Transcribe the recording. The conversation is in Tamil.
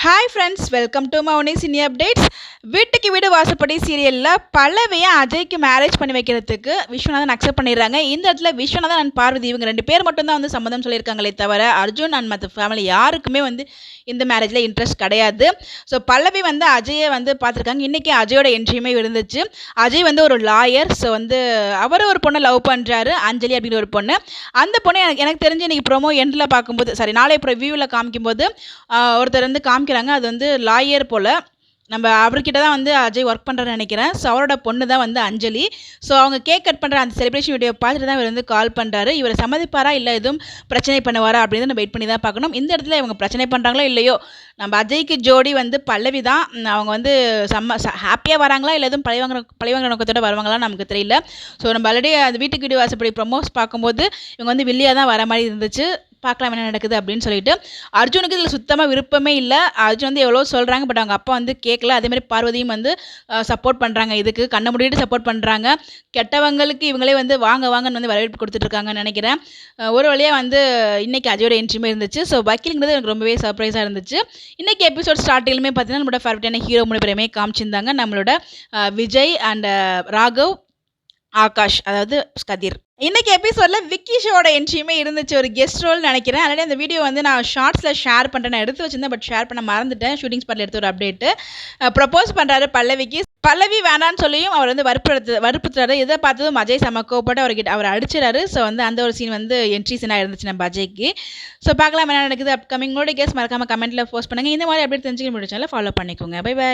Hi friends, welcome to Mouni cine updates. வீட்டுக்கு வீடு வாசப்படி சீரியலில் பல்லவியை அஜய்க்கு மேரேஜ் பண்ணி வைக்கிறதுக்கு விஸ்வநாதன் அக்செப்ட் பண்ணிடுறாங்க. இந்த இடத்துல விஸ்வநாதன் அண்ட் பார்வதி இவங்க 2 பேர் மட்டும்தான் வந்து சம்மதம் சொல்லியிருக்காங்களே தவிர அர்ஜுன் அண்ட் மற்ற ஃபேமிலி யாருக்குமே வந்து இந்த மேரேஜில் இன்ட்ரெஸ்ட் கிடையாது. ஸோ பல்லவி வந்து அஜயை வந்து பார்த்துருக்காங்க. இன்றைக்கி அஜயோட என்ட்ரியுமே இருந்துச்சு. அஜய் வந்து ஒரு லாயர். ஸோ வந்து அவர் ஒரு பொண்ணை லவ் பண்ணுறாரு, அஞ்சலி அப்படின்னு ஒரு பொண்ணு. அந்த பொண்ணு எனக்கு தெரிஞ்சு இன்றைக்கி ப்ரோமோ எண்டில் பார்க்கும்போது, சாரி நாளை ரிவ்யூவில் காமிக்கும்போது ஒருத்தர் வந்து காமிக்கிறாங்க. அது வந்து லாயர் போல். நம்ம அவர்கிட்ட தான் வந்து அஜய் ஒர்க் பண்ணுறாருன்னு நினைக்கிறேன். ஸோ அவரோட பொண்ணு தான் வந்து அஞ்சலி. ஸோ அவங்க கேக் கட் பண்ணுற அந்த செலிப்ரேஷன் வீடியோ பார்த்துட்டு தான் இவர் வந்து கால் பண்ணுறாரு. இவர் சம்மதிப்பாரா இல்லை எதுவும் பிரச்சனை பண்ணுவாரா அப்படின்னு நம்ம வெயிட் பண்ணி தான் பார்க்கணும். இந்த இடத்துல இவங்க பிரச்சனை பண்ணுறாங்களோ இல்லையோ, நம்ம அஜய்க்கு ஜோடி வந்து பல்லவி தான். அவங்க வந்து ஹாப்பியாக வராங்களா இல்லை எதுவும் பழிவாங்கிற நோக்கத்தோடு வருவாங்களான்னு நமக்கு தெரியல. ஸோ நம்ம ஆல்ரெடி அந்த வீட்டுக்கு வீடு வாசப்படி ப்ரொமோஸ் பார்க்கும்போது இவங்க வந்து வில்லியாக தான் வர மாதிரி இருந்துச்சு. பார்க்கலாம் என்ன நடக்குது அப்படின்னு சொல்லிட்டு. அர்ஜுனுக்கு இதில் சுத்தமாக விருப்பமே இல்லை. அர்ஜுன் வந்து எவ்வளோ சொல்கிறாங்க, பட் அவங்க அப்பா வந்து கேட்கல. அதேமாதிரி பார்வதியும் வந்து சப்போர்ட் பண்ணுறாங்க, இதுக்கு கண்ணை மூடிட்டு சப்போர்ட் பண்ணுறாங்க. கெட்டவங்களுக்கு இவங்களே வந்து வாங்க வாங்கன்னு வந்து வரவேற்பு கொடுத்துட்ருக்காங்கன்னு நினைக்கிறேன். ஒரு வழியாக வந்து இன்றைக்கி அஜயோட என்ட்ரியுமே இருந்துச்சு. ஸோ வக்கீலுங்கிறது எனக்கு ரொம்பவே சர்ப்ரைஸாக இருந்துச்சு. இன்றைக்கி எபிசோட் ஸ்டார்டிங்குமே பார்த்தீங்கன்னா நம்மளோட ஃபேவரட்டான ஹீரோ 3 பேருமே காமிச்சிருந்தாங்க. நம்மளோட விஜய் அண்ட் ராகவ், ஆகாஷ், அதாவது கதிர். இன்னைக்கு எபிசோட்ல விக்கி ஷோட என்ட்ரியுமே இருந்துச்சு, ஒரு கெஸ்ட் ரோல் நினைக்கிறேன். ஆல்ரெடி அந்த வீடியோ வந்து நான் ஷார்ட்ஸில் ஷேர் பண்ணுறேன், நான் எடுத்து வச்சிருந்தேன், பட் ஷேர் பண்ண மறந்துட்டேன். ஷூட்டிங் ஸ்பாட்டில் எடுத்து ஒரு அப்டேட்டு. ப்ரப்போஸ் பண்ணுறாரு பல்லவிக்கு. பல்லவி வேணான்னு சொல்லியும் அவர் வந்து வற்புறுத்துறாரு. இதை பார்த்ததும் அஜய் சமக்கோப்பட்டு அவர் அடிச்சிடாரு. ஸோ வந்து அந்த ஒரு சீன் வந்து என்ட்ரி சீனாக இருந்துச்சு நம்ம அஜய்க்கு. ஸோ பார்க்கலாம் என்ன நடக்குது. அப்கமிங் உங்களோட கேஸ் மறக்காம கமெண்ட்டில் போஸ்ட் பண்ணுங்கள். இந்த மாதிரி அப்டேட் தெரிஞ்சுக்க முடியும் சேனலை ஃபாலோ பண்ணிக்கோங்க. Bye by.